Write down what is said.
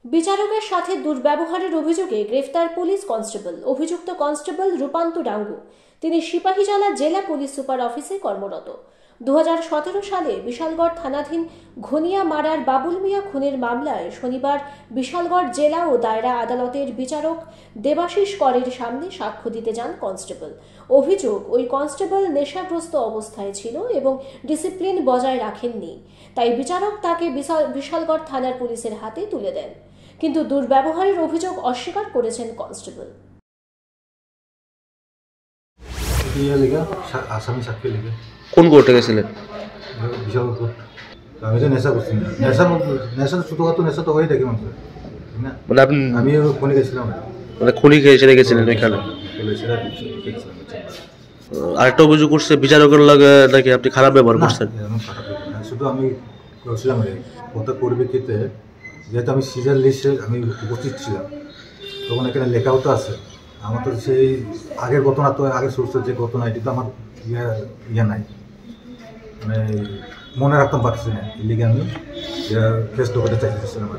বিচারকের সাথে দুর্ব্যবহারের অভিযোগে গ্রেফতার পুলিশ কনস্টেবল। অভিযুক্ত কনস্টেবল রূপান্ত ডাঙ্গু। তিনি সিপাহীজলা জেলা পুলিশ সুপার অফিসে কর্মরত। 2017 সালে বিশালগড় থানাধীন ঘনিয়ামারার বাবুল মিয়া খুনের মামলায় শনিবার বিশালগড় জেলা ও দায়রা আদালতের বিচারক দেবাশিস করের সামনে সাক্ষ্য দিতে যান কনস্টেবল। অভিযোগ, ওই কনস্টেবল নেশাগ্রস্ত অবস্থায় ছিল এবং ডিসিপ্লিন বজায় রাখেননি, তাই বিচারক তাকে বিশালগড় থানার পুলিশের হাতে তুলে দেন। কিন্তু দুর্ব্যবহারের অভিযোগ অস্বীকার করেছেন কনস্টেবল। কোন কোর্টে গেছিলেন? বিশাল কোর্ট। আমি তো নেশা করছি না, নেশা ছোটখাটো নেশা তো হয়ে থাকে মানুষের, না? মানে আপনি আমি খুনি গেছিলাম, মানে খুনি খেয়ে ছেড়ে গেছিলেন ওইখানে? আরেকটা অভিযোগ করছে বিচারকের লাগে নাকি আপনি খারাপ ব্যবহার করছেন। শুধু আমি করছিলাম কত পরিপ্রেক্ষিতে, যেহেতু আমি সিজার লিস্টে আমি উপস্থিত ছিলাম, তখন এখানে লেখাও তো আছে। আমার তো সেই আগের ঘটনা, তো আগের সোর্সের যে ঘটনা, এটি তো আমার ইয়ে নাই, মানে মনে রাখতাম পারছি না। এই লিগে আমি ফেস করতে চাইছিলাম।